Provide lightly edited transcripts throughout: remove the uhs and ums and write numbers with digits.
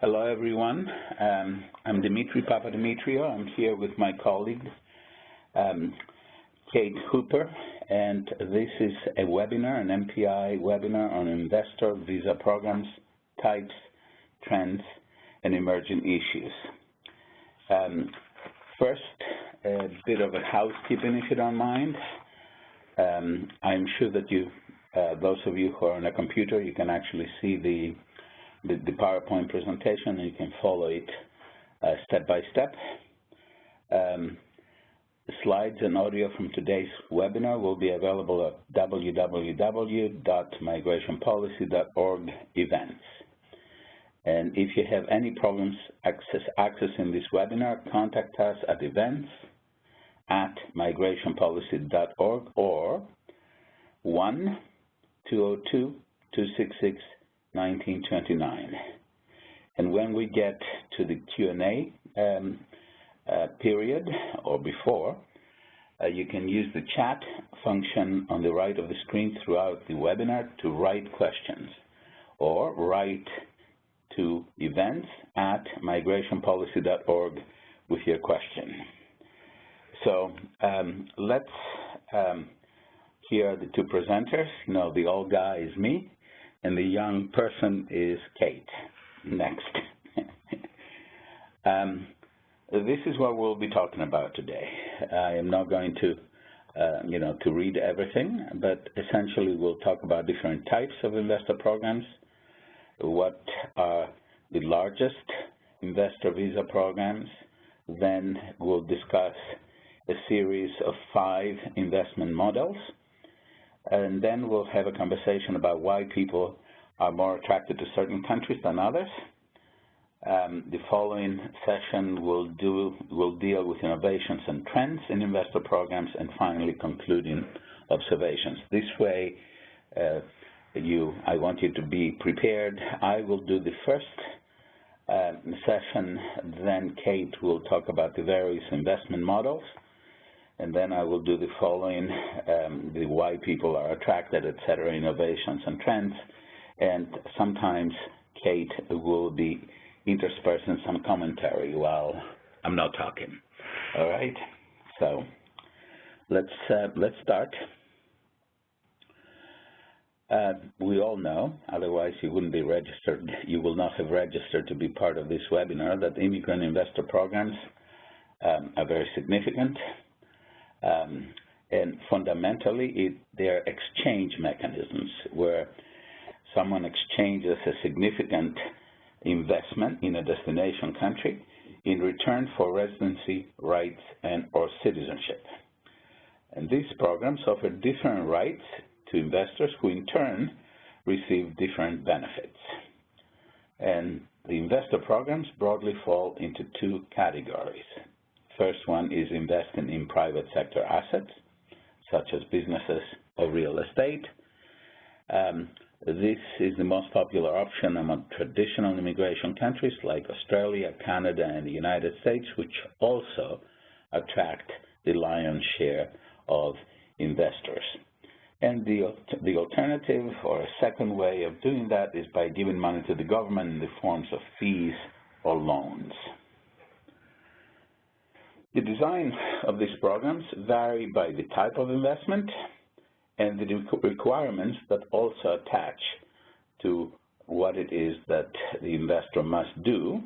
Hello, everyone. I'm Dimitri Papadimitriou. I'm here with my colleague, Kate Hooper, and this is a webinar, an MPI webinar on investor visa programs, types, trends, and emerging issues. First, a bit of a housekeeping, if you don't mind. I'm sure that those of you who are on a computer, you can actually see the PowerPoint presentation, and you can follow it step by step. Slides and audio from today's webinar will be available at www.migrationpolicy.org events. And if you have any problems accessing this webinar, contact us at events@migrationpolicy.org or 1-202-266-1929. And when we get to the Q&A period or before, you can use the chat function on the right of the screen throughout the webinar to write questions, or write to events@migrationpolicy.org with your question. So let's hear the two presenters. You know, the old guy is me, and the young person is Kate. Next. This is what we'll be talking about today. I am not going to, to read everything, but essentially we'll talk about different types of investor programs, what are the largest investor visa programs, then we'll discuss a series of 5 investment models, and then we'll have a conversation about why people are more attracted to certain countries than others. The following session will deal with innovations and trends in investor programs, and finally concluding observations. This way, I want you to be prepared. I will do the first session, then Kate will talk about the various investment models, and then I will do the following, the why people are attracted, et cetera, innovations and trends, and sometimes Kate will be interspersing some commentary while I'm not talking. All right, so let's start. We all know, otherwise you wouldn't be registered, you will not have registered to be part of this webinar, that immigrant investor programs are very significant. And fundamentally, they're exchange mechanisms where someone exchanges a significant investment in a destination country in return for residency, rights, or citizenship. And these programs offer different rights to investors who in turn receive different benefits. And the investor programs broadly fall into 2 categories. First one is investing in private sector assets, such as businesses or real estate. This is the most popular option among traditional immigration countries like Australia, Canada, and the United States, which also attract the lion's share of investors. And the alternative, or a second way of doing that, is by giving money to the government in the forms of fees or loans. The design of these programs vary by the type of investment and the requirements that also attach to what it is that the investor must do,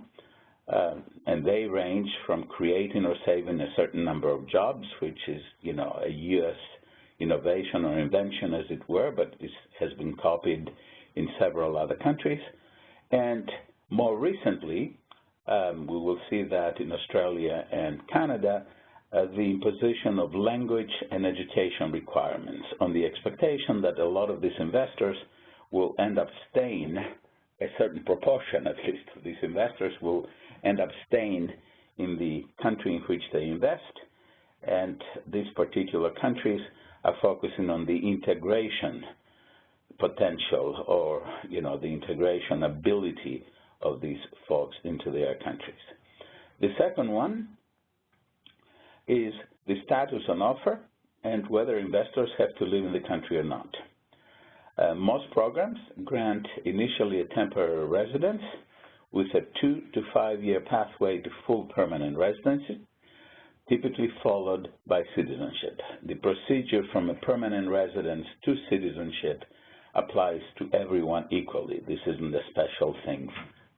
and they range from creating or saving a certain number of jobs, which is, a U.S. innovation or invention, as it were, but it has been copied in several other countries. And more recently, we will see that in Australia and Canada, the imposition of language and education requirements on the expectation that a lot of these investors will end up staying, a certain proportion at least of these investors will end up staying in the country in which they invest, and these particular countries are focusing on the integration potential, or the integration ability of these folks into their countries. The second one is the status on offer and whether investors have to live in the country or not. Most programs grant initially a temporary residence with a 2 to 5 year pathway to full permanent residency, typically followed by citizenship. The procedure from a permanent residence to citizenship applies to everyone equally. This isn't a special thing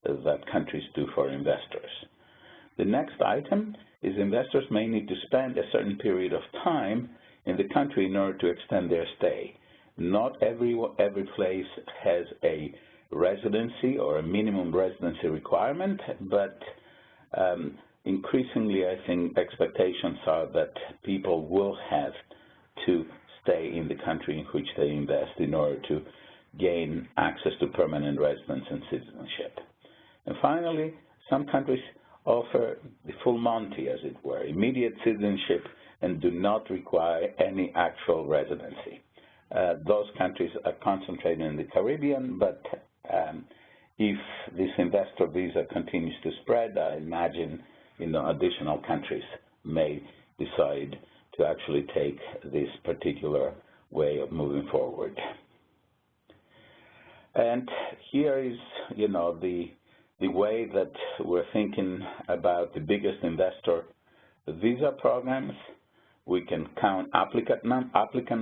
that countries do for investors. The next item is investors may need to spend a certain period of time in the country in order to extend their stay. Not every place has a residency or a minimum residency requirement, but increasingly I think expectations are that people will have to stay in the country in which they invest in order to gain access to permanent residence and citizenship. And finally, some countries offer the full Monty, as it were, immediate citizenship and do not require any actual residency. Those countries are concentrated in the Caribbean, but if this investor visa continues to spread, I imagine additional countries may decide to actually take this particular way of moving forward. And here is, the way that we're thinking about the biggest investor visa programs. We can count applicant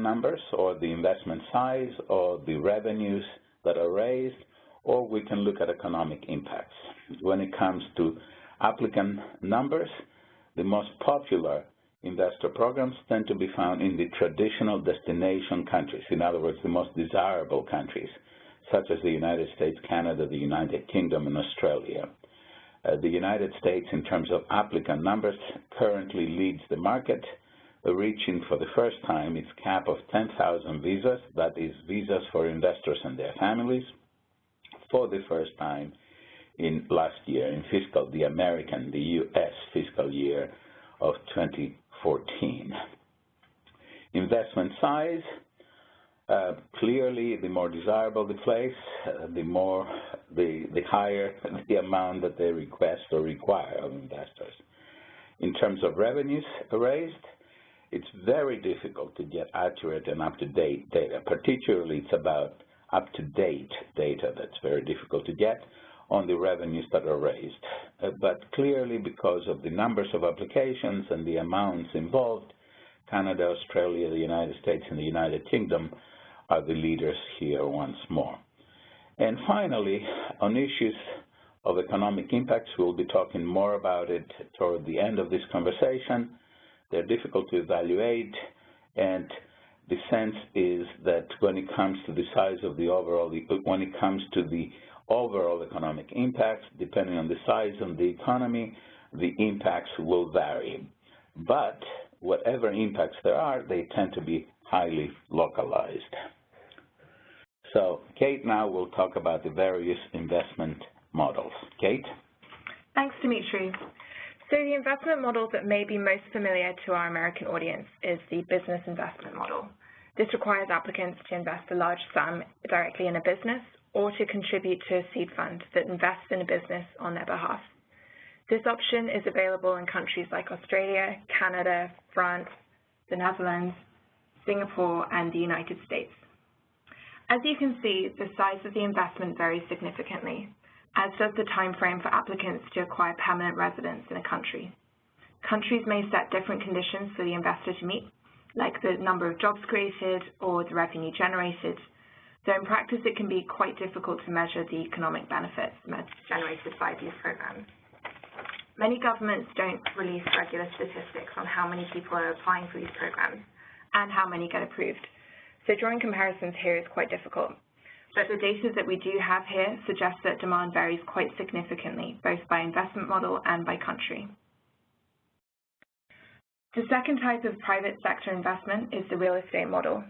numbers or the investment size or the revenues that are raised, or we can look at economic impacts. When it comes to applicant numbers, the most popular investor programs tend to be found in the traditional destination countries, in other words, the most desirable countries, such as the United States, Canada, the United Kingdom, and Australia. The United States, in terms of applicant numbers, currently leads the market, reaching for the first time its cap of 10,000 visas, that is, visas for investors and their families, for the first time in last year, in the U.S. fiscal year of 2014. Investment size, clearly the more desirable the place, the higher the amount that they request or require of investors. In terms of revenues raised, it's very difficult to get accurate and up-to-date data. Particularly, it's about up-to-date data that's very difficult to get on the revenues that are raised. But clearly, because of the numbers of applications and the amounts involved, Canada, Australia, the United States, and the United Kingdom are the leaders here once more. And finally, on issues of economic impacts, we'll be talking more about it toward the end of this conversation. They're difficult to evaluate, and the sense is that when it comes to the size of the overall, when it comes to the overall economic impacts, depending on the size of the economy, the impacts will vary. But whatever impacts there are, they tend to be highly localized. So Kate now will talk about the various investment models. Kate? Thanks, Dimitri. So the investment model that may be most familiar to our American audience is the business investment model. This requires applicants to invest a large sum directly in a business or to contribute to a seed fund that invests in a business on their behalf. This option is available in countries like Australia, Canada, France, the Netherlands, Singapore, and the United States. As you can see, the size of the investment varies significantly, as does the time frame for applicants to acquire permanent residence in a country. Countries may set different conditions for the investor to meet, like the number of jobs created or the revenue generated, though in practice it can be quite difficult to measure the economic benefits generated by these programs. Many governments don't release regular statistics on how many people are applying for these programs and how many get approved, so drawing comparisons here is quite difficult. But the data that we do have here suggests that demand varies quite significantly, both by investment model and by country. The second type of private sector investment is the real estate model,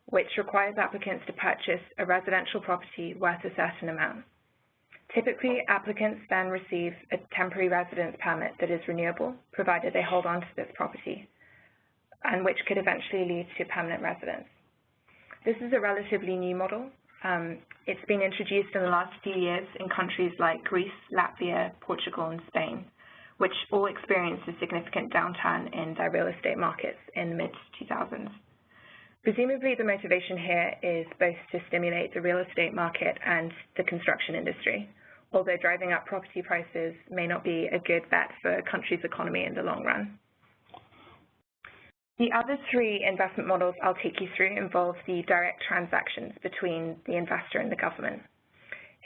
which requires applicants to purchase a residential property worth a certain amount. Typically, applicants then receive a temporary residence permit that is renewable, provided they hold on to this property, and which could eventually lead to permanent residence. This is a relatively new model. It's been introduced in the last few years in countries like Greece, Latvia, Portugal, and Spain, which all experienced a significant downturn in their real estate markets in the mid-2000s. Presumably, the motivation here is both to stimulate the real estate market and the construction industry, although driving up property prices may not be a good bet for a country's economy in the long run. The other three investment models I'll take you through involve the direct transactions between the investor and the government.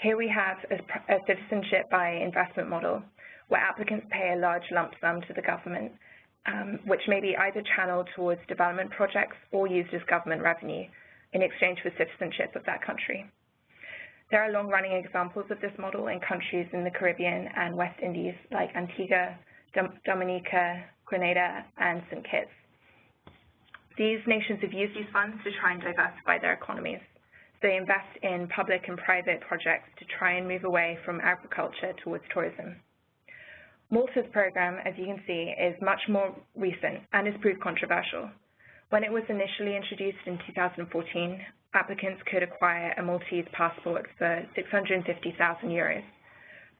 Here we have a citizenship by investment model, where applicants pay a large lump sum to the government, which may be either channeled towards development projects or used as government revenue in exchange for citizenship of that country. There are long-running examples of this model in countries in the Caribbean and West Indies like Antigua, Dominica, Grenada, and St. Kitts. These nations have used these funds to try and diversify their economies. They invest in public and private projects to try and move away from agriculture towards tourism. Malta's program, as you can see, is much more recent and has proved controversial. When it was initially introduced in 2014, applicants could acquire a Maltese passport for 650,000 euros.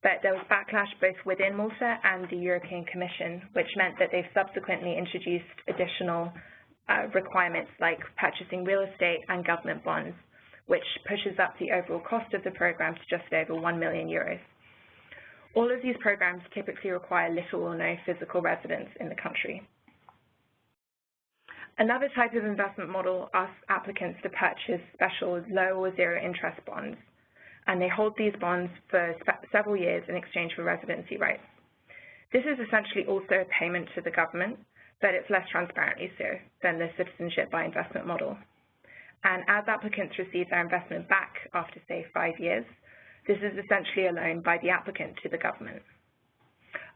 But there was backlash both within Malta and the European Commission, which meant that they've subsequently introduced additional requirements like purchasing real estate and government bonds, which pushes up the overall cost of the program to just over 1 million euros. All of these programs typically require little or no physical residence in the country. Another type of investment model asks applicants to purchase special low or zero interest bonds, and they hold these bonds for several years in exchange for residency rights. This is essentially also a payment to the government, but it's less transparently so than the citizenship by investment model. And as applicants receive their investment back after, say, 5 years, this is essentially a loan by the applicant to the government.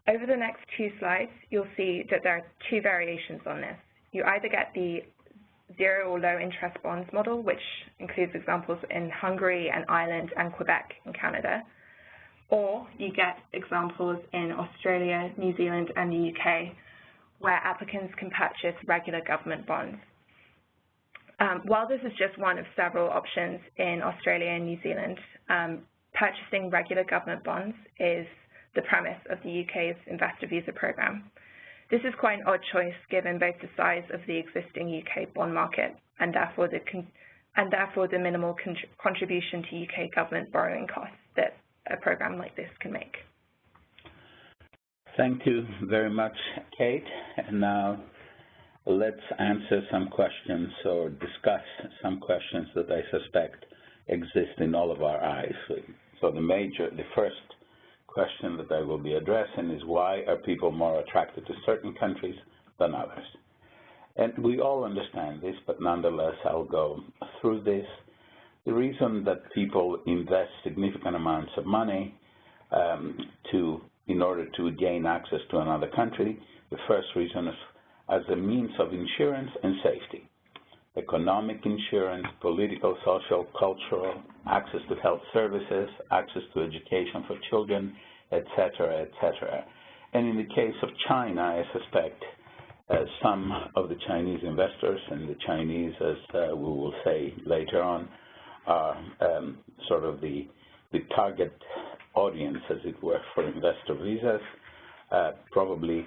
Over the next 2 slides, you'll see that there are 2 variations on this. You either get the zero or low interest bonds model, which includes examples in Hungary and Ireland and Quebec in Canada, or you get examples in Australia, New Zealand, and the UK, where applicants can purchase regular government bonds. While this is just one of several options in Australia and New Zealand, purchasing regular government bonds is the premise of the UK's Investor Visa Program. This is quite an odd choice given both the size of the existing UK bond market and therefore the minimal contribution to UK government borrowing costs that a program like this can make. Thank you very much, Kate. And now let's answer some questions or discuss some questions that I suspect exist in all of our eyes. So the first question that I will be addressing is, why are people more attracted to certain countries than others? And we all understand this, but nonetheless, I'll go through this. The reason that people invest significant amounts of money in order to gain access to another country, the first reason is as a means of insurance and safety. Economic insurance, political, social, cultural, access to health services, access to education for children, etc., etc. And in the case of China, I suspect some of the Chinese investors, and the Chinese, as we will say later on, are sort of the target audience, as it were, for investor visas, probably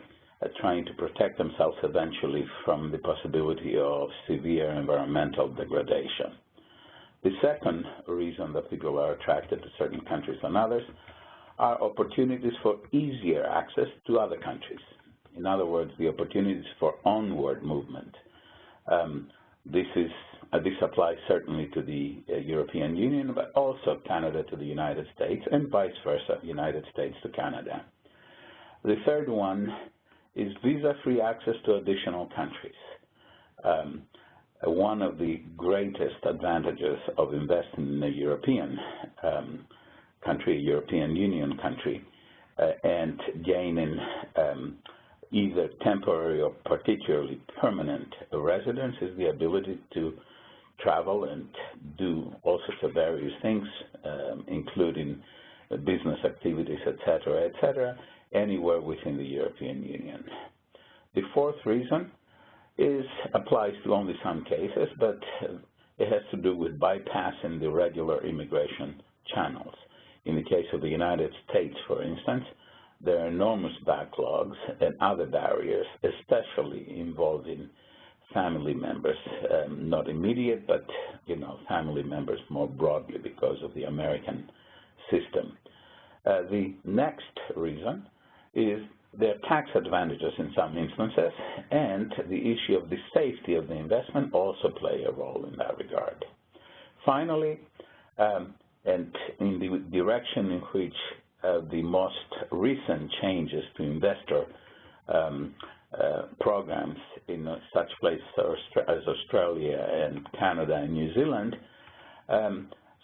trying to protect themselves eventually from the possibility of severe environmental degradation. The second reason that people are attracted to certain countries than others are opportunities for easier access to other countries. In other words, the opportunities for onward movement. This applies certainly to the European Union, but also Canada to the United States, and vice versa, United States to Canada. The third one is visa-free access to additional countries. One of the greatest advantages of investing in a European country, European Union country, and gaining either temporary or particularly permanent residence is the ability to travel and do all sorts of various things, including business activities, etc., anywhere within the European Union. The fourth reason applies to only some cases, but it has to do with bypassing the regular immigration channels. In the case of the United States, for instance, there are enormous backlogs and other barriers, especially involving family members, not immediate, but family members more broadly because of the American system. The next reason is there are tax advantages in some instances, and the issue of the safety of the investment also play a role in that regard. Finally, and in the direction in which the most recent changes to investor programs in such places as Australia and Canada and New Zealand,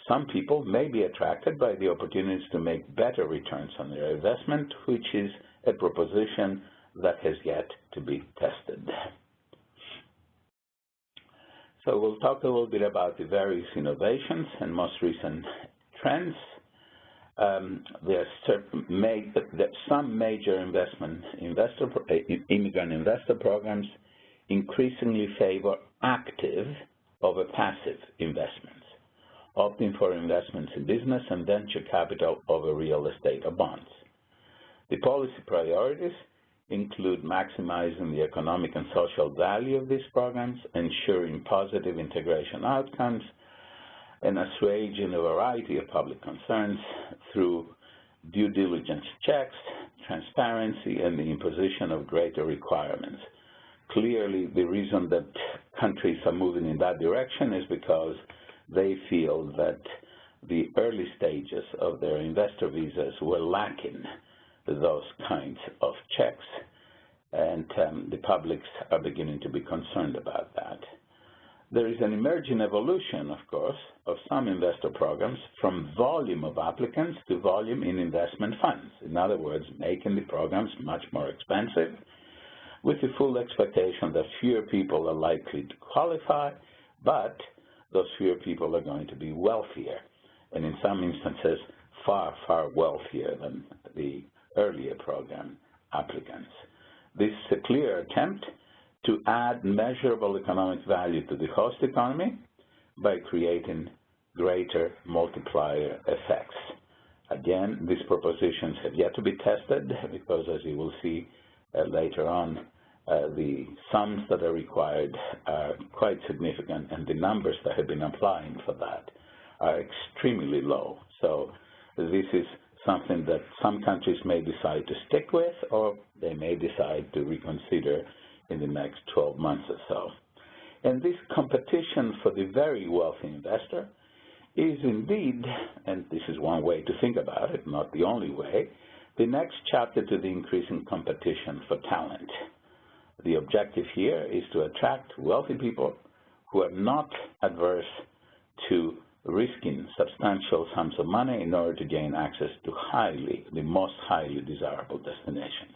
some people may be attracted by the opportunities to make better returns on their investment, which is a proposition that has yet to be tested. So we'll talk a little bit about the various innovations and most recent trends. There are some major immigrant investor programs increasingly favor active over passive investments, opting for investments in business and venture capital over real estate or bonds. The policy priorities include maximizing the economic and social value of these programs, ensuring positive integration outcomes, and assuaging a variety of public concerns through due diligence checks, transparency, and the imposition of greater requirements. Clearly, the reason that countries are moving in that direction is because they feel that the early stages of their investor visas were lacking those kinds of checks, and the publics are beginning to be concerned about that. There is an emerging evolution, of course, of some investor programs from volume of applicants to volume in investment funds. In other words, making the programs much more expensive, with the full expectation that fewer people are likely to qualify, but those fewer people are going to be wealthier, and in some instances, far, far wealthier than the earlier program applicants. This is a clear attempt to add measurable economic value to the host economy by creating greater multiplier effects. Again, these propositions have yet to be tested because, as you will see later on, the sums that are required are quite significant, and the numbers that have been applying for that are extremely low. So this is something that some countries may decide to stick with, or they may decide to reconsider in the next 12 months or so. And this competition for the very wealthy investor is indeed, and this is one way to think about it, not the only way, the next chapter to the increasing competition for talent. The objective here is to attract wealthy people who are not adverse to risking substantial sums of money in order to gain access to the most highly desirable destinations.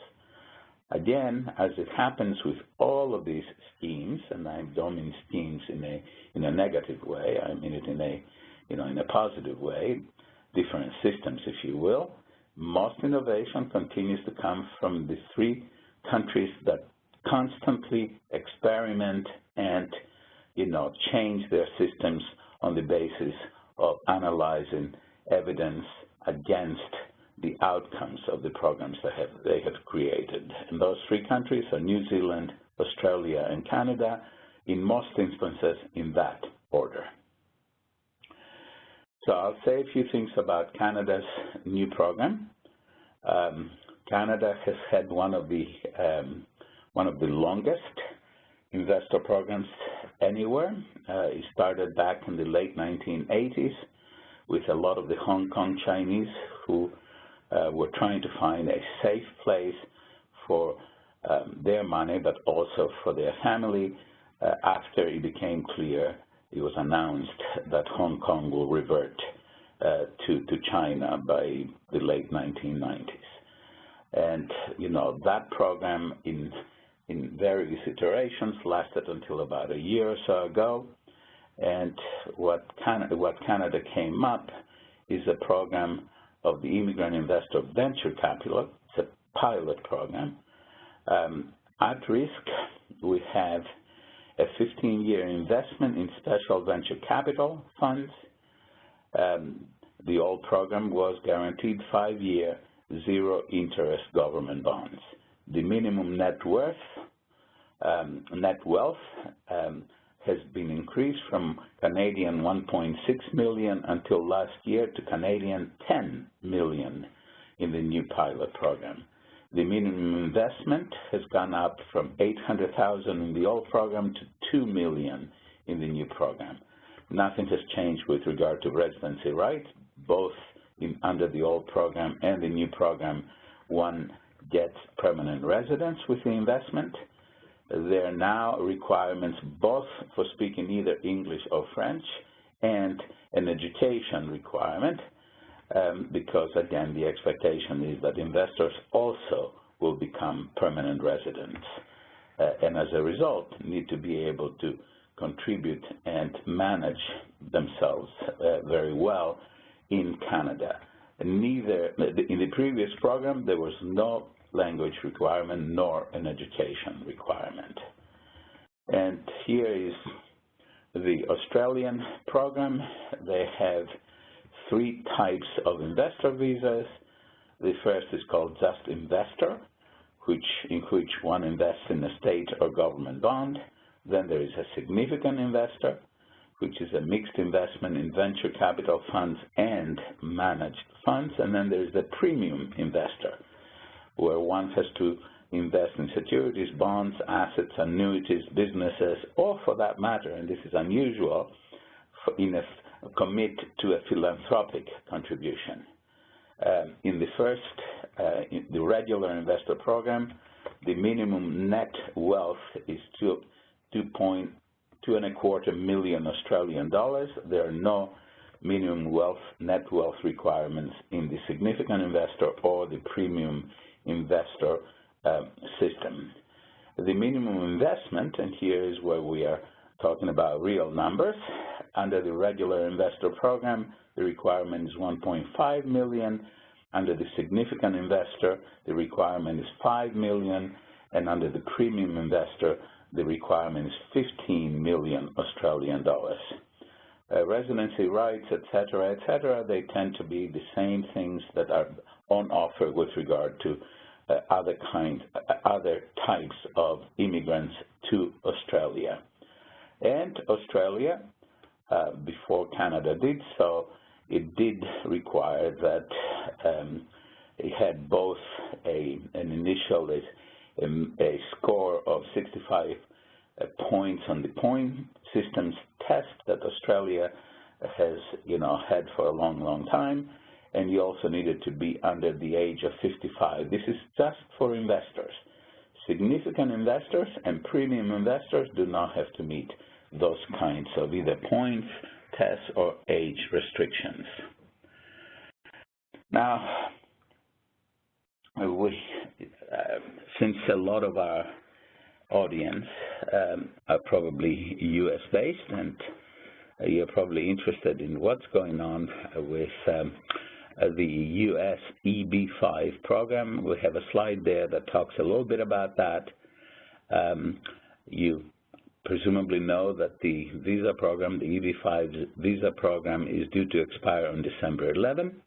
Again, as it happens with all of these schemes, and I don't mean schemes in a negative way, I mean it in a positive way, different systems, if you will, most innovation continues to come from the three countries that constantly experiment and, change their systems on the basis of analyzing evidence against the outcomes of the programs that they have created. And those three countries are New Zealand, Australia, and Canada, in most instances in that order. So I'll say a few things about Canada's new program. Canada has had one of the longest investor programs anywhere. It started back in the late 1980s with a lot of the Hong Kong Chinese who were trying to find a safe place for their money, but also for their family. After it became clear, it was announced that Hong Kong will revert to China by the late 1990s. And, that program in various iterations lasted until about a year or so ago. And what Canada came up is a program of the Immigrant Investor Venture Capital. It's a pilot program. At risk, we have a 15-year investment in special venture capital funds. The old program was guaranteed 5-year, zero-interest government bonds. The minimum net wealth has been increased from Canadian 1.6 million until last year to Canadian 10 million in the new pilot program. The minimum investment has gone up from $800,000 in the old program to $2 million in the new program. Nothing has changed with regard to residency rights. Both under the old program and the new program, one gets permanent residence with the investment. There are now requirements both for speaking either English or French and an education requirement, because, again, the expectation is that investors also will become permanent residents and, as a result, need to be able to contribute and manage themselves very well in Canada. In the previous program, there was no language requirement nor an education requirement. And here is the Australian program. They have 3 types of investor visas. The first is called Just Investor, in which one invests in a state or government bond. Then there is a Significant Investor, which is a mixed investment in venture capital funds and managed funds. And then there is the Premium Investor, where one has to invest in securities, bonds, assets, annuities, businesses, or for that matter, and this is unusual, commit to a philanthropic contribution. In the first, the regular investor program, the minimum net wealth is $2.25 million Australian dollars. There are no minimum net wealth requirements in the Significant Investor or the Premium Investor system. The minimum investment, and here is where we are talking about real numbers. Under the regular investor program, the requirement is $1.5 million. Under the Significant Investor, the requirement is $5 million. And under the Premium Investor, the requirement is $15 million Australian dollars. Residency rights, et cetera, they tend to be the same things that are on offer with regard to other types of immigrants to Australia. And Australia, before Canada did so, it did require that it had both an initial a score of 65 points on the point systems test that Australia has, had for a long time, and you also needed to be under the age of 55. This is just for investors. Significant investors and Premium investors do not have to meet those kinds of either points, tests, or age restrictions. Now, since a lot of our audience are probably U.S.-based, and you're probably interested in what's going on with the U.S. EB-5 program. We have a slide there that talks a little bit about that. You presumably know that the visa program, the EB-5 visa program, is due to expire on December 11.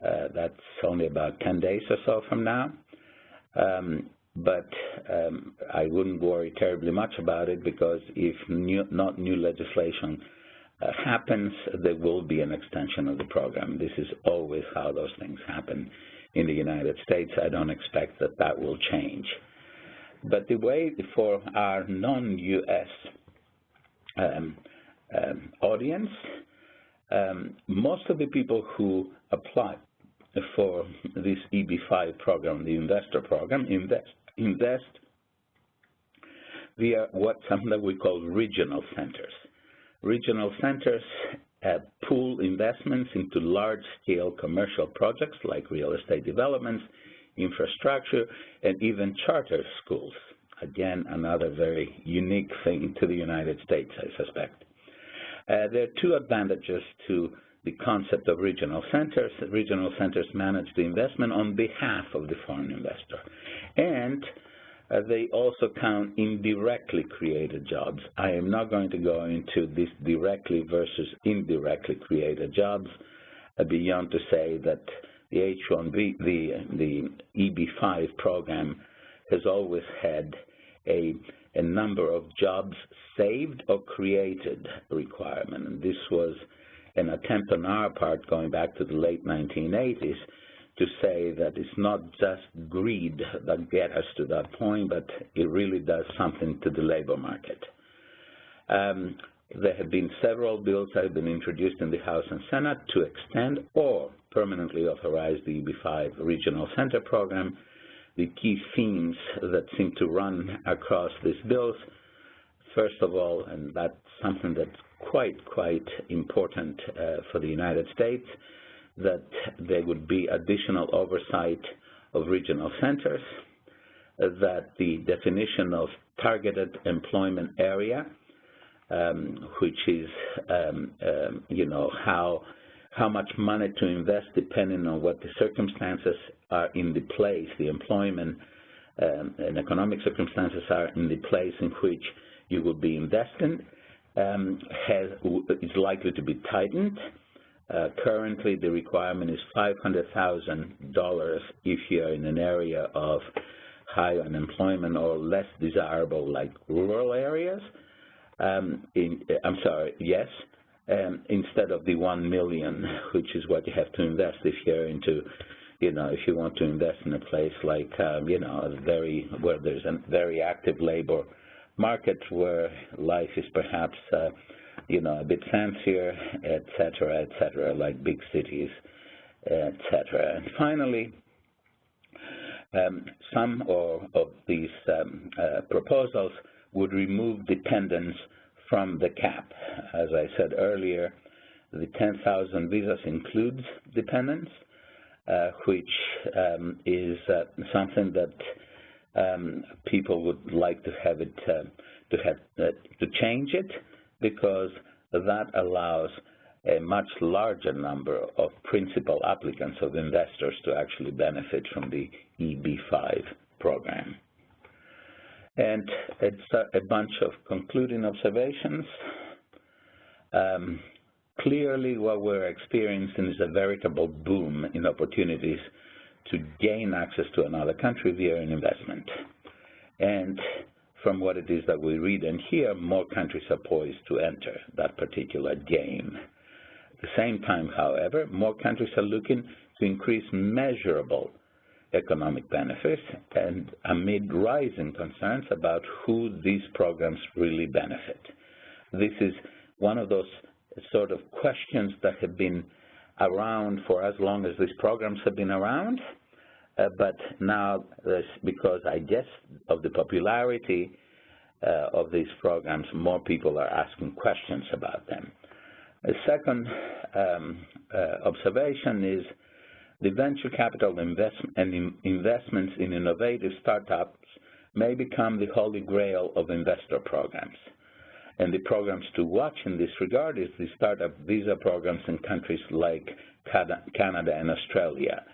That's only about 10 days or so from now. But I wouldn't worry terribly much about it, because if not new legislation happens, there will be an extension of the program. This is always how those things happen in the United States. I don't expect that will change. But the way for our non-U.S. audience, most of the people who apply for this EB-5 program, the investor program, invest via something that we call regional centers. Regional centers pool investments into large-scale commercial projects like real estate developments, infrastructure, and even charter schools. Again, another very unique thing to the United States, I suspect. There are 2 advantages to the concept of regional centers. Regional centers manage the investment on behalf of the foreign investor. And they also count indirectly created jobs. I am not going to go into this directly versus indirectly created jobs beyond to say that the H-1B, the EB-5 program, has always had a number of jobs saved or created requirement. And this was an attempt on our part, going back to the late 1980s, to say that it's not just greed that gets us to that point, but it really does something to the labor market. There have been several bills that have been introduced in the House and Senate to extend or permanently authorize the EB-5 Regional Center Program. The key themes that seem to run across these bills, first of all, and that's something that's quite important for the United States, that there would be additional oversight of regional centers, that the definition of targeted employment area, which is, how much money to invest depending on what the circumstances are in the place, the employment and economic circumstances are in the place in which you will be investing, is likely to be tightened. Currently, the requirement is $500,000 if you're in an area of high unemployment or less desirable, like rural areas. Instead of the $1 million, which is what you have to invest if you're into, if you want to invest in a place like, where there's a very active labor market, where life is perhaps, a bit fancier, et cetera, like big cities, et cetera. And finally, some of these proposals would remove dependence from the cap. As I said earlier, the 10,000 visas includes dependents, which is something that people would like to have it to change it, because that allows a much larger number of principal applicants, of investors, to actually benefit from the EB-5 program. And it's a bunch of concluding observations. Clearly, what we're experiencing is a veritable boom in opportunities to gain access to another country via an investment. And from what it is that we read and hear, more countries are poised to enter that particular game. At the same time, however, more countries are looking to increase measurable economic benefits, and amid rising concerns about who these programs really benefit. This is one of those sort of questions that have been around for as long as these programs have been around, but now, because I guess of the popularity of these programs, more people are asking questions about them. A second observation is the venture capital investments in innovative startups may become the holy grail of investor programs. And the programs to watch in this regard is the startup visa programs in countries like Canada and Australia.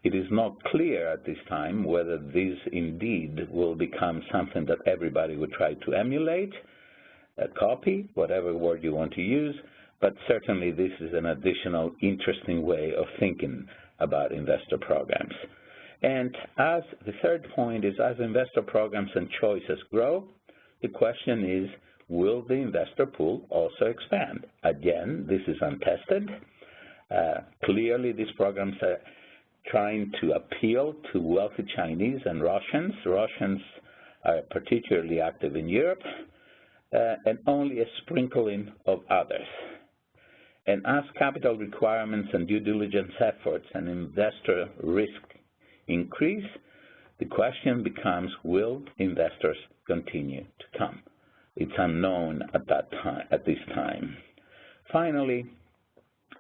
It is not clear at this time whether these indeed will become something that everybody would try to emulate, copy, whatever word you want to use, but certainly this is an additional interesting way of thinking about investor programs. And as the third point is, as investor programs and choices grow, the question is, will the investor pool also expand? Again, this is untested. Clearly, these programs are trying to appeal to wealthy Chinese and Russians. Russians are particularly active in Europe, and only a sprinkling of others. And as capital requirements and due diligence efforts and investor risk increase, the question becomes, will investors continue to come? It's unknown at this time. Finally,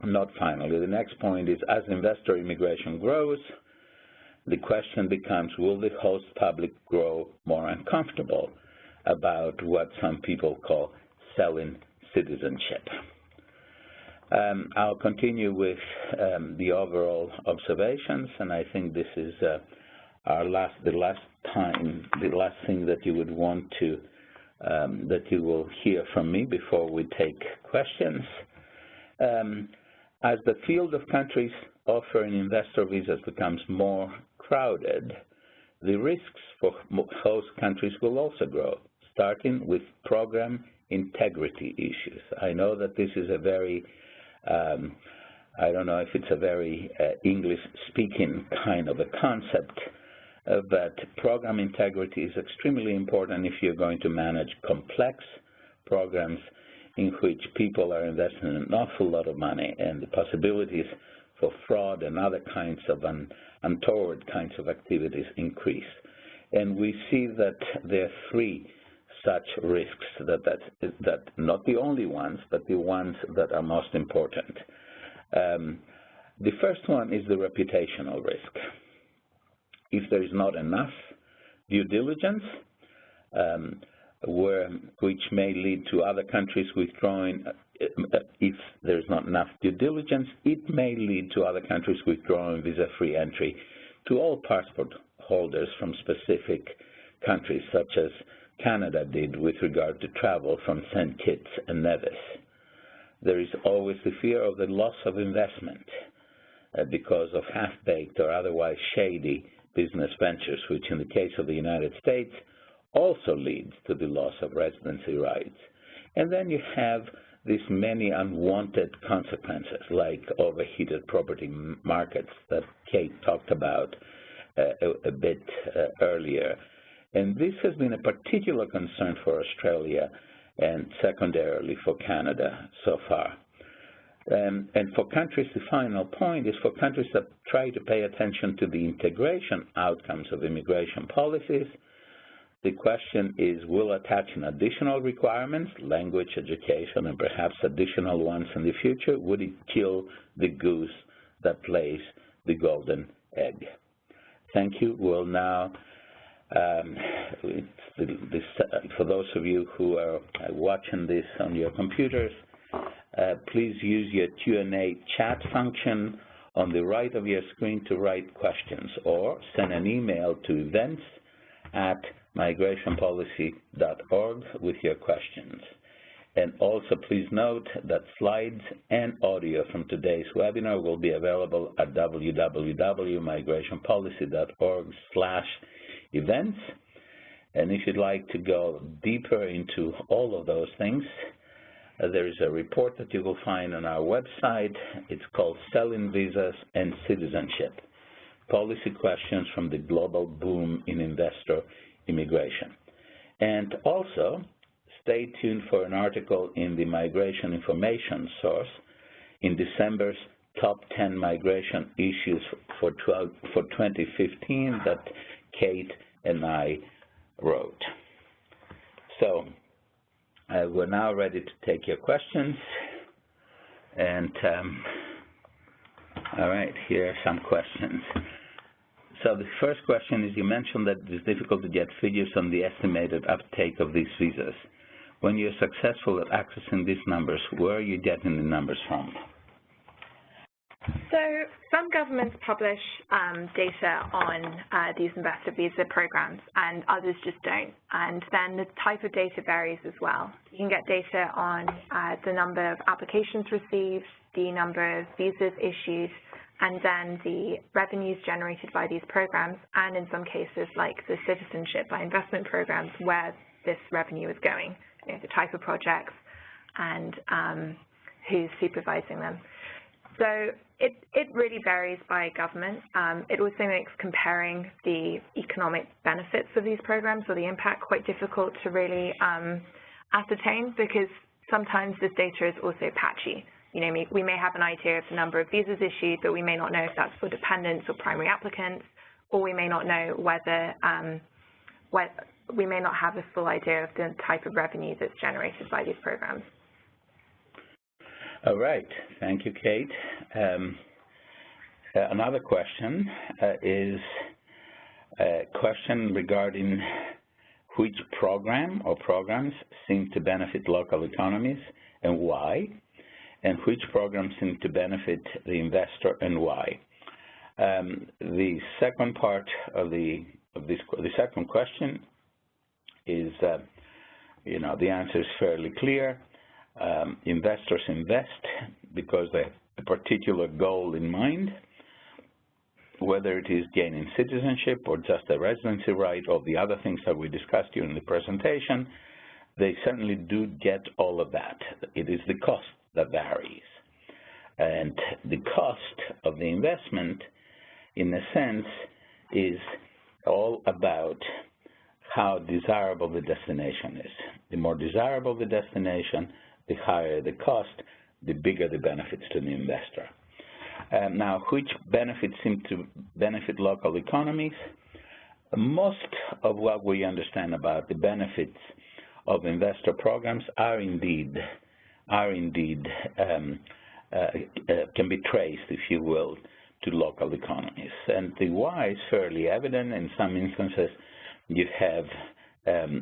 the next point is, as investor immigration grows, the question becomes, will the host public grow more uncomfortable about what some people call selling citizenship? I'll continue with the overall observations, and I think this is the last thing that you would want to, that you will hear from me before we take questions. As the field of countries offering investor visas becomes more crowded, the risks for host countries will also grow, starting with program integrity issues. I know that this is a very I don't know if it's a very English-speaking kind of a concept, but program integrity is extremely important if you're going to manage complex programs in which people are investing an awful lot of money, and the possibilities for fraud and other kinds of untoward kinds of activities increase. And we see that there are three such risks, that not the only ones, but the ones that are most important. The first one is the reputational risk. If there is not enough due diligence, which may lead to other countries withdrawing, if there is not enough due diligence, it may lead to other countries withdrawing visa-free entry to all passport holders from specific countries, such as Canada did with regard to travel from St. Kitts and Nevis. There is always the fear of the loss of investment because of half-baked or otherwise shady business ventures, which in the case of the United States also leads to the loss of residency rights. And then you have these many unwanted consequences, like overheated property markets that Kate talked about a bit earlier. And this has been a particular concern for Australia and secondarily for Canada so far. And for countries, the final point is for countries that try to pay attention to the integration outcomes of immigration policies. The question is, will attaching additional requirements, language, education, and perhaps additional ones in the future, would it kill the goose that lays the golden egg? Thank you. We'll now, for those of you who are watching this on your computers, please use your Q&A chat function on the right of your screen to write questions, or send an email to events@migrationpolicy.org with your questions. And also please note that slides and audio from today's webinar will be available at www.migrationpolicy.org/events. And if you'd like to go deeper into all of those things, there is a report that you will find on our website. It's called Selling Visas and Citizenship: Policy Questions from the Global Boom in Investor Immigration. And also, stay tuned for an article in the Migration Information Source in December's Top 10 Migration Issues for 2015 that Kate and I wrote. So, we're now ready to take your questions. And, all right, here are some questions. So the first question is, you mentioned that it is difficult to get figures on the estimated uptake of these visas. When you're successful at accessing these numbers, where are you getting the numbers from? So some governments publish data on these investor visa programs, and others just don't. And then the type of data varies as well. You can get data on the number of applications received, the number of visas issued, and then the revenues generated by these programs, and in some cases, like the Citizenship by investment programs, where this revenue is going, you know, the type of projects and who's supervising them. So it really varies by government. It also makes comparing the economic benefits of these programs or the impact quite difficult to really ascertain, because sometimes this data is also patchy. You know, we may have an idea of the number of visas issued, but we may not know if that's for dependents or primary applicants, or we may not know whether we may not have a full idea of the type of revenue that's generated by these programs. All right. Thank you, Kate. Another question is a question regarding which program or programs seem to benefit local economies and why, and which programs seem to benefit the investor and why. The second part of the second question is, you know, the answer is fairly clear. Investors invest because they have a particular goal in mind, whether it is gaining citizenship or just a residency right or the other things that we discussed during the presentation. They certainly do get all of that. It is the cost that varies. And the cost of the investment, in a sense, is all about how desirable the destination is. The more desirable the destination, the higher the cost, the bigger the benefits to the investor. Now, which benefits seem to benefit local economies? Most of what we understand about the benefits of investor programs are indeed can be traced, if you will, to local economies. And the why is fairly evident. In some instances, you have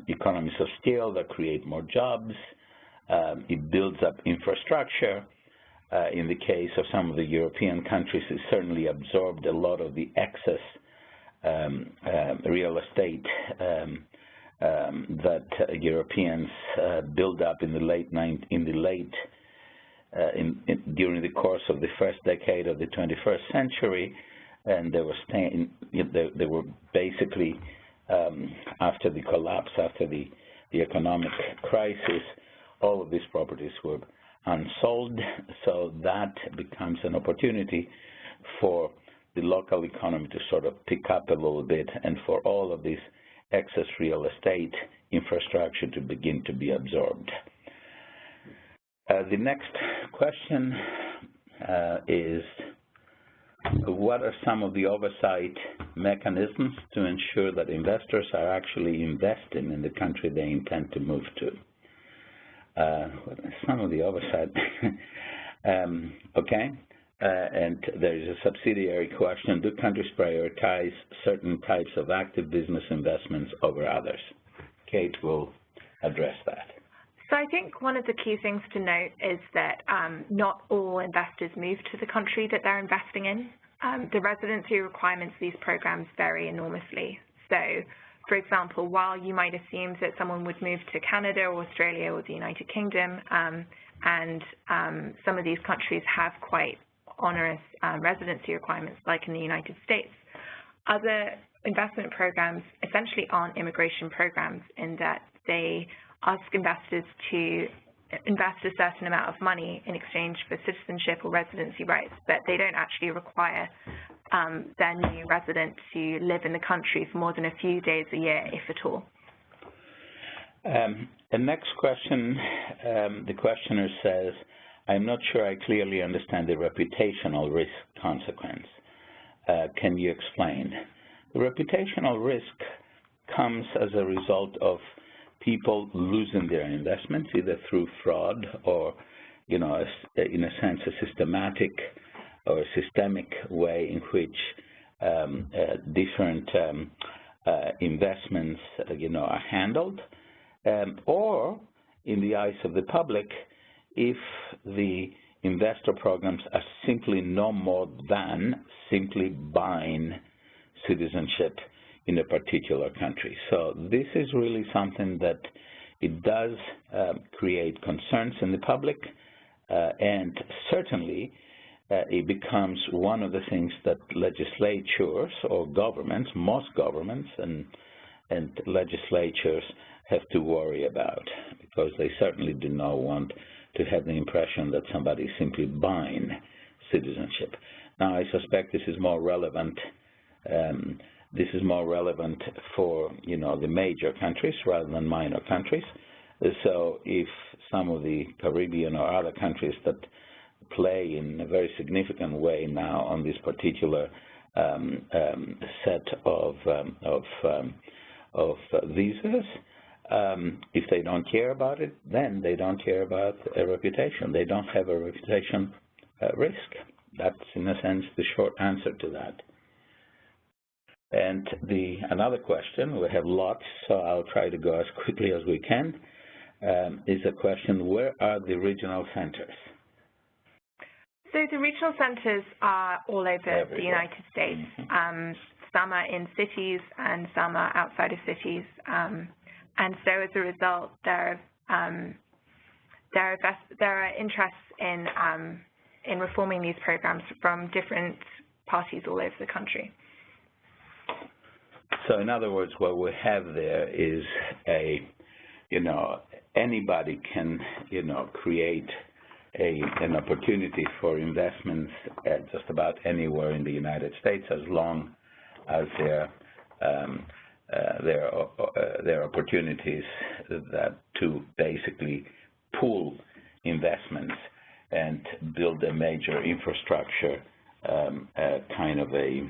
economies of scale that create more jobs. It builds up infrastructure. In the case of some of the European countries, it certainly absorbed a lot of the excess real estate that Europeans built up in the during the course of the first decade of the 21st century, and they were basically after the collapse, after the economic crisis, all of these properties were unsold, so that becomes an opportunity for the local economy to sort of pick up a little bit and for all of this excess real estate infrastructure to begin to be absorbed. The next question is, what are some of the oversight mechanisms to ensure that investors are actually investing in the country they intend to move to? Some of the oversight, okay. And there is a subsidiary question: do countries prioritize certain types of active business investments over others? Kate will address that. So I think one of the key things to note is that not all investors move to the country that they're investing in. The residency requirements of these programs vary enormously. So, for example, while you might assume that someone would move to Canada or Australia or the United Kingdom, and some of these countries have quite onerous residency requirements, like in the United States, other investment programs essentially aren't immigration programs in that they ask investors to invest a certain amount of money in exchange for citizenship or residency rights, but they don't actually require their new resident to live in the country for more than a few days a year, if at all. The next question, the questioner says, I'm not sure I clearly understand the reputational risk consequence. Can you explain? The reputational risk comes as a result of people losing their investments, either through fraud or, in a sense, a systematic or a systemic way in which different investments, are handled, or in the eyes of the public, if the investor programs are simply no more than simply buying citizenship in a particular country. So this is really something that it does create concerns in the public, and certainly it becomes one of the things that legislatures or governments, most governments and legislatures have to worry about, because they certainly do not want to have the impression that somebody is simply buying citizenship. Now, I suspect this is more relevant. This is more relevant for the major countries rather than minor countries. So, if some of the Caribbean or other countries that play in a very significant way now on this particular set of visas, if they don't care about it, then they don't care about a reputation. They don't have a reputation risk. That's, in a sense, the short answer to that. And another question, we have lots, so I'll try to go as quickly as we can, is a question: where are the regional centers? So the regional centers are all over the United States. Some are in cities and some are outside of cities. And so as a result, there are interests in reforming these programs from different parties all over the country. So in other words, what we have there is anybody can, create an opportunity for investments at just about anywhere in the United States, as long as there are opportunities to basically pool investments and build a major infrastructure kind of a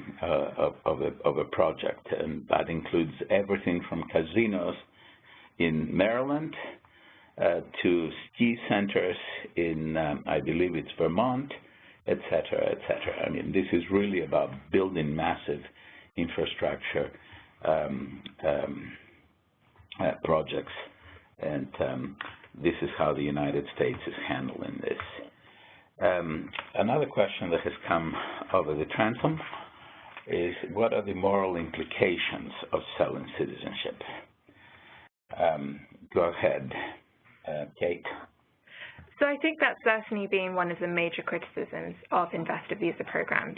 project, and that includes everything from casinos in Maryland to ski centers in, I believe it's Vermont, et cetera, et cetera. I mean, this is really about building massive infrastructure projects, and this is how the United States is handling this. Another question that has come over the transom is, what are the moral implications of selling citizenship? Go ahead, Kate. So I think that's certainly been one of the major criticisms of investor visa programs.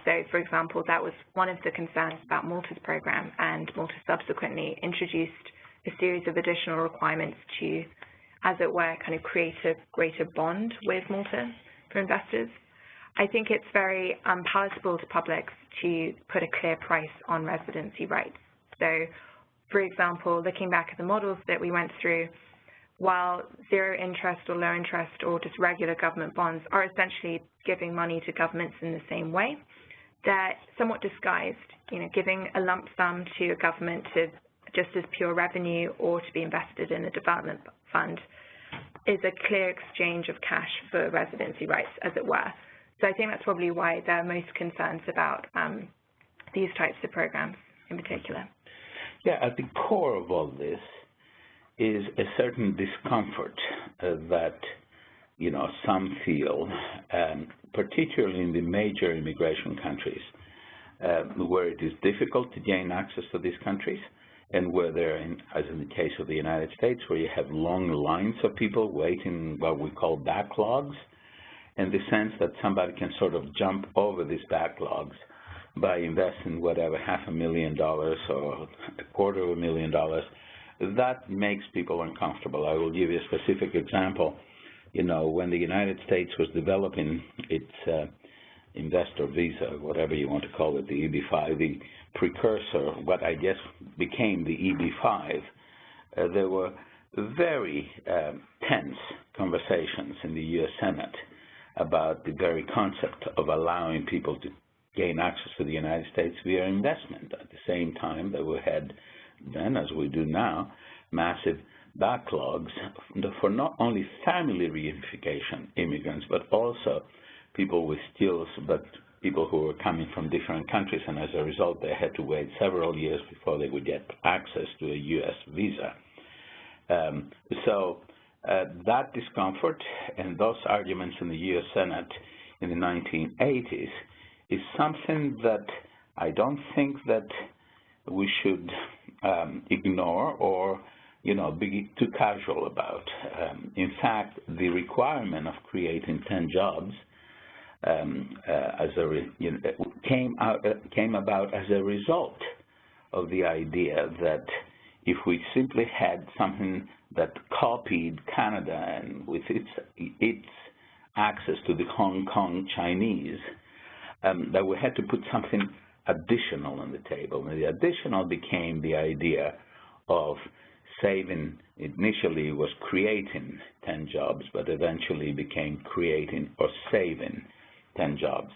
So, for example, that was one of the concerns about Malta's program, and Malta subsequently introduced a series of additional requirements to, as it were, kind of create a greater bond with Malta for investors. I think it's very palatable to publics to put a clear price on residency rights. So, for example, looking back at the models that we went through, while zero interest or low interest or just regular government bonds are essentially giving money to governments in the same way, they're somewhat disguised. Giving a lump sum to a government to just as pure revenue or to be invested in a development fund is a clear exchange of cash for residency rights, as it were. So I think that's probably why there are most concerns about these types of programs in particular. Yeah, at the core of all this is a certain discomfort that, some feel, particularly in the major immigration countries, where it is difficult to gain access to these countries, and where there, as in the case of the United States, where you have long lines of people waiting, what we call backlogs, and the sense that somebody can sort of jump over these backlogs by investing whatever, $500,000 or $250,000, that makes people uncomfortable. I will give you a specific example. When the United States was developing its investor visa, whatever you want to call it, the EB-5, the precursor, what I guess became the EB-5, there were very tense conversations in the U.S. Senate about the very concept of allowing people to gain access to the United States via investment. At the same time that we had then, as we do now, massive backlogs for not only family reunification immigrants, but also people with skills, but people who were coming from different countries, and as a result, they had to wait several years before they would get access to a U.S. visa. That discomfort and those arguments in the U.S. Senate in the 1980s is something that I don't think that we should ignore or, be too casual about. In fact, the requirement of creating 10 jobs came about as a result of the idea that if we simply had something that copied Canada and with its access to the Hong Kong Chinese, that we had to put something additional on the table. And the additional became the idea of saving. Initially was creating 10 jobs, but eventually became creating or saving 10 jobs.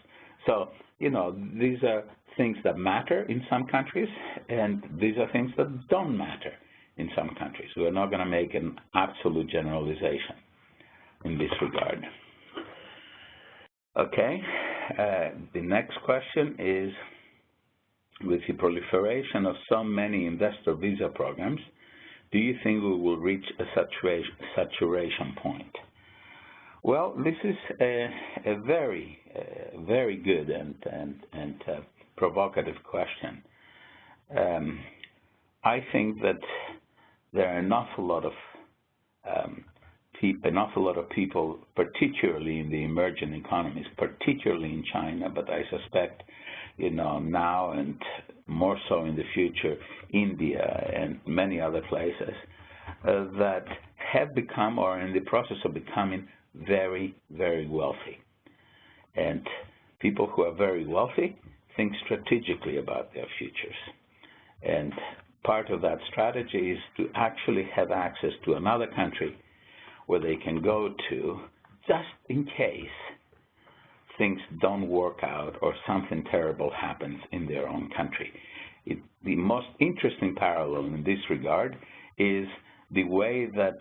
So, these are things that matter in some countries, and these are things that don't matter in some countries. We're not going to make an absolute generalization in this regard. Okay, the next question is, with the proliferation of so many investor visa programs, do you think we will reach a saturation point? Well, this is a very, very good and provocative question. I think that there are an awful lot of people, particularly in the emerging economies, particularly in China, but I suspect, now and more so in the future, India and many other places, that have become or are in the process of becoming very, very wealthy. And people who are very wealthy think strategically about their futures. And part of that strategy is to actually have access to another country where they can go to just in case things don't work out or something terrible happens in their own country. The most interesting parallel in this regard is the way that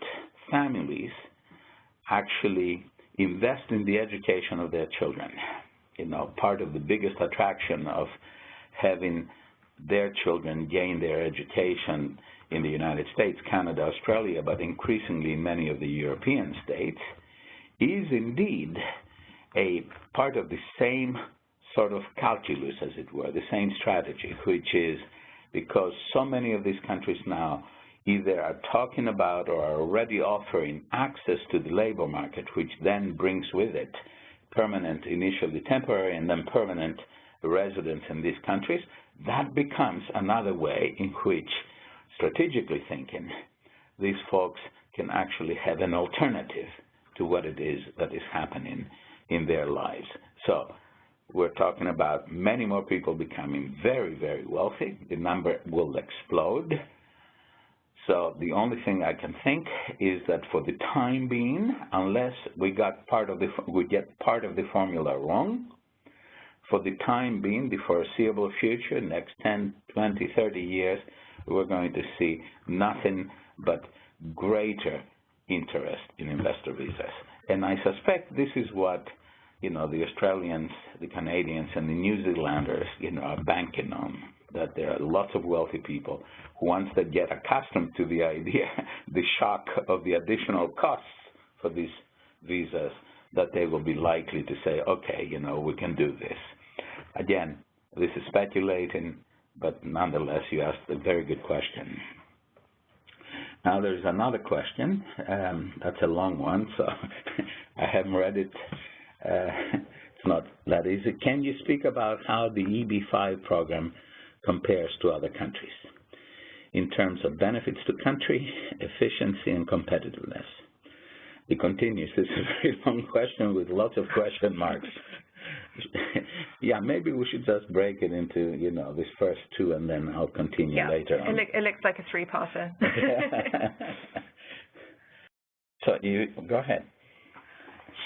families actually invest in the education of their children. You know, part of the biggest attraction of having their children gain their education in the United States, Canada, Australia, but increasingly in many of the European states, is indeed a part of the same sort of calculus, as it were, the same strategy, which is because so many of these countries now either are talking about or are already offering access to the labor market, which then brings with it permanent, initially temporary, and then permanent residence in these countries, that becomes another way in which, strategically thinking, these folks can actually have an alternative to what it is that is happening in their lives. So we're talking about many more people becoming very, very wealthy. The number will explode. So the only thing I can think is that for the time being, unless we get part of the formula wrong, for the time being, the foreseeable future, next 10, 20, 30 years, we're going to see nothing but greater interest in investor visas. And I suspect this is what, you know, the Australians, the Canadians, and the New Zealanders, you know, are banking on, that there are lots of wealthy people who, once they get accustomed to the idea, the shock of the additional costs for these visas, that they will be likely to say, okay, you know, we can do this. Again, this is speculating, but nonetheless, you asked a very good question. Now, there's another question. That's a long one, so I haven't read it. It's not that easy. Can you speak about how the EB-5 program compares to other countries in terms of benefits to country, efficiency, and competitiveness? It continues. This is a very long question with lots of question marks. Yeah, maybe we should just break it into, you know, this first two, and then I'll continue later on. It looks like a three-parter. So you go ahead.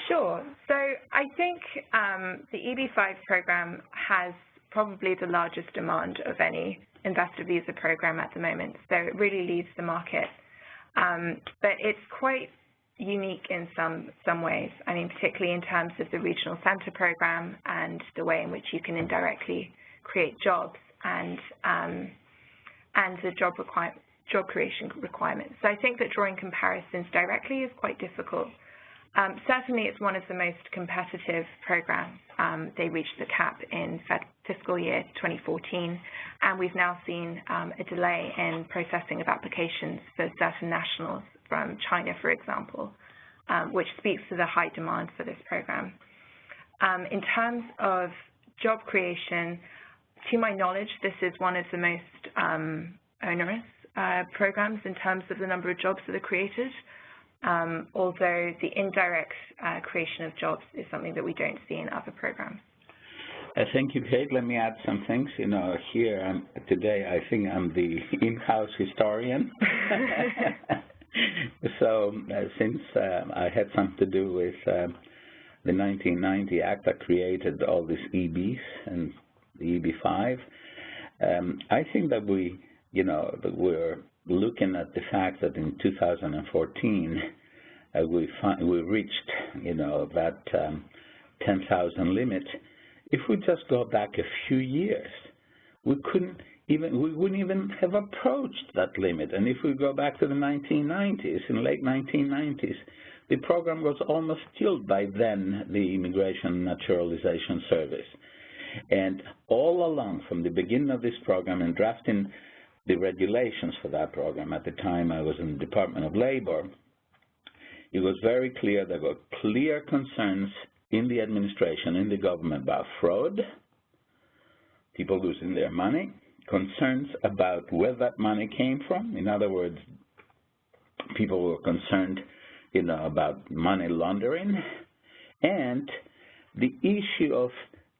Sure. So I think the EB-5 program has probably the largest demand of any investor visa program at the moment. So it really leads the market. But it's quite unique in some ways. I mean, particularly in terms of the regional center program and the way in which you can indirectly create jobs and the job creation requirements. So I think that drawing comparisons directly is quite difficult. Certainly, it's one of the most competitive programs. They reached the cap in fiscal year 2014, and we've now seen a delay in processing of applications for certain nationals from China, for example, which speaks to the high demand for this program. In terms of job creation, to my knowledge, this is one of the most onerous programs in terms of the number of jobs that are created. Although the indirect creation of jobs is something that we don't see in other programs. Thank you, Kate. Let me add some things. You know, here today, I think I'm the in-house historian. So since I had something to do with the 1990 Act that created all these EBs and the EB-5, I think that that we're looking at the fact that in 2014 we reached, that 10,000 limit. If we just go back a few years, we wouldn't even have approached that limit. And if we go back to the 1990s, in late 1990s, the program was almost killed by then the Immigration and Naturalization Service. And all along, from the beginning of this program and drafting the regulations for that program, at the time I was in the Department of Labor, it was very clear there were clear concerns in the administration, in the government, about fraud, people losing their money, concerns about where that money came from. In other words, people were concerned about money laundering, and the issue of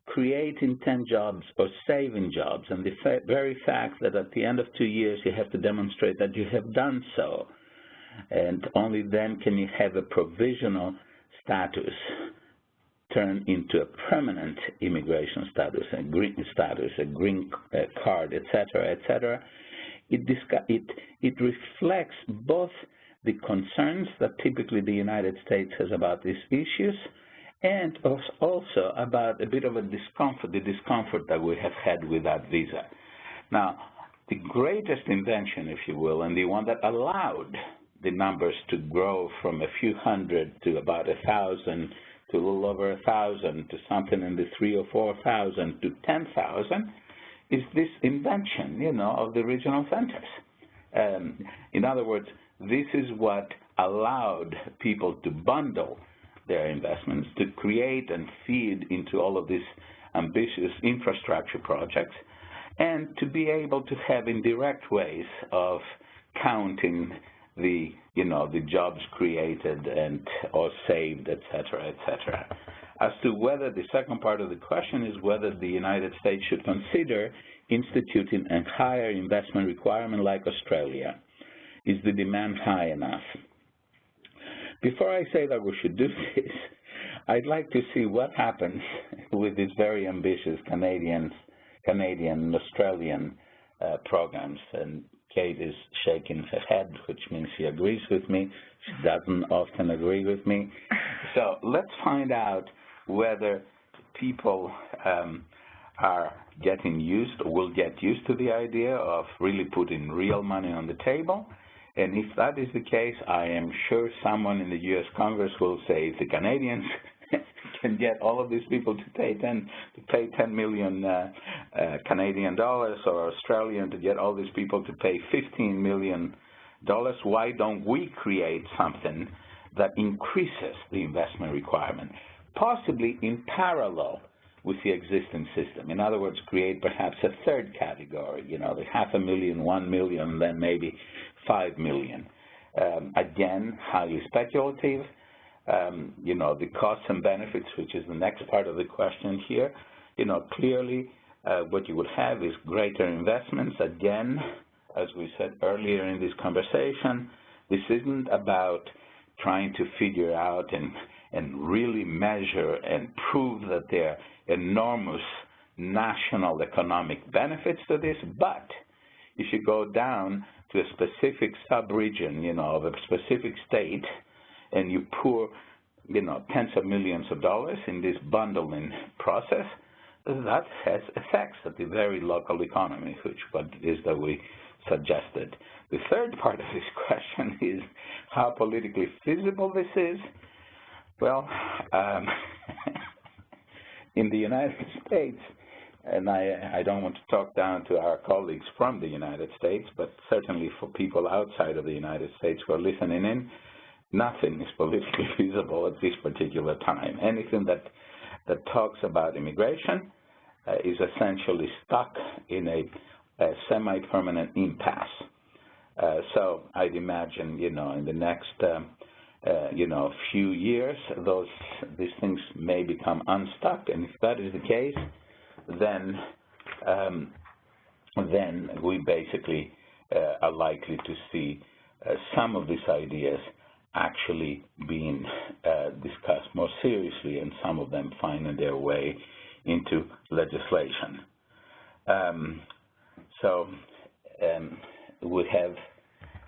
creating 10 jobs or saving jobs, and the very fact that at the end of 2 years you have to demonstrate that you have done so, and only then can you have a provisional status turn into a permanent immigration status, a green card, etc. It reflects both the concerns that typically the United States has about these issues, and also about a bit of a discomfort, the discomfort that we have had with that visa. Now, the greatest invention, if you will, and the one that allowed the numbers to grow from a few hundred to about 1,000 to a little over 1,000 to something in the 3,000 or 4,000 to 10,000 is this invention, of the regional centers. In other words, this is what allowed people to bundle their investments, to create and feed into all of these ambitious infrastructure projects, and to be able to have indirect ways of counting the jobs created and or saved, etc. As to whether the second part of the question is whether the United States should consider instituting a higher investment requirement like Australia. Is the demand high enough? Before I say that we should do this, I'd like to see what happens with these very ambitious Canadian and Australian programs. And Kate is shaking her head, which means she agrees with me. She doesn't often agree with me. So let's find out whether people are getting used or will get used to the idea of really putting real money on the table. And if that is the case, I am sure someone in the U.S. Congress will say if the Canadians can get all of these people to pay 10 million Canadian dollars, or Australian to get all these people to pay $15 million, why don't we create something that increases the investment requirement, possibly in parallel with the existing system? In other words, create perhaps a third category, the $500,000, $1 million, then maybe $5 million. Again, highly speculative. The costs and benefits, which is the next part of the question here, clearly what you would have is greater investments. Again, as we said earlier in this conversation, this isn't about trying to figure out and really measure and prove that there are enormous national economic benefits to this, but if you go down to a specific sub-region, of a specific state, and you pour, tens of millions of dollars in this bundling process, that has effects at the very local economy, which what it is that we suggested. The third part of this question is how politically feasible this is. Well, in the United States, and I don't want to talk down to our colleagues from the United States, but certainly for people outside of the United States who are listening in, nothing is politically feasible at this particular time. Anything that talks about immigration is essentially stuck in a semi-permanent impasse. So I'd imagine, in the next, few years, these things may become unstuck, and if that is the case, then we basically are likely to see some of these ideas actually being discussed more seriously, and some of them finding their way into legislation. We have,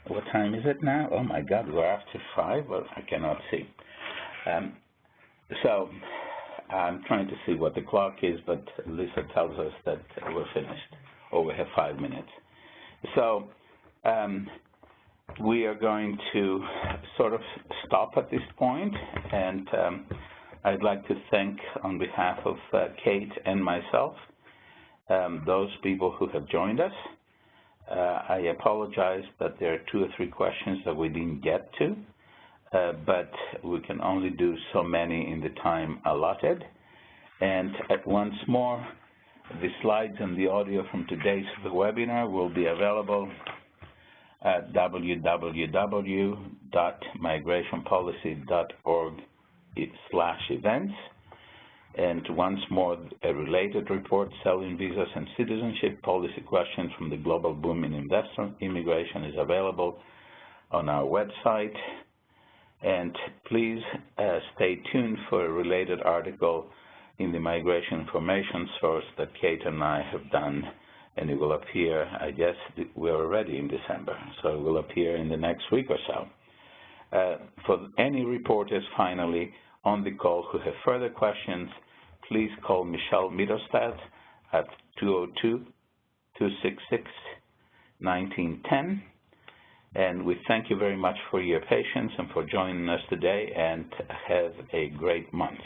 what time is it now? Oh my God, we're after 5? Well, I cannot see. So I'm trying to see what the clock is, but Lisa tells us that we're finished, or we have 5 minutes. So we are going to sort of stop at this point, and I'd like to thank, on behalf of Kate and myself, those people who have joined us. I apologize that there are 2 or 3 questions that we didn't get to, but we can only do so many in the time allotted. And once more, the slides and the audio from today's webinar will be available at www.migrationpolicy.org/events. And once more, a related report, Selling Visas and Citizenship, Policy Questions from the Global Boom in Investor Immigration, is available on our website. And please stay tuned for a related article in the Migration Information Source that Kate and I have done, and it will appear, I guess we're already in December, so it will appear in the next week or so. For any reporters, finally, on the call who have further questions, please call Michelle Mittelstadt at 202-266-1910. And we thank you very much for your patience and for joining us today, and have a great month.